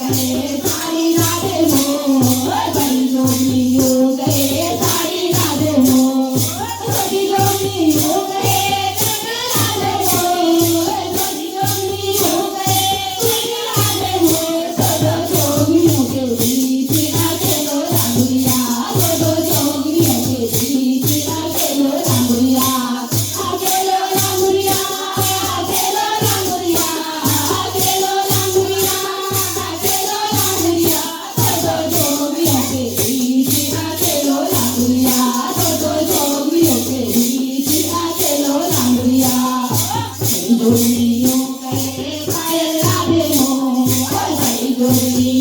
Hãy subscribe cho kênh Ghiền Mì Gõ để không bỏ lỡ những video hấp dẫn.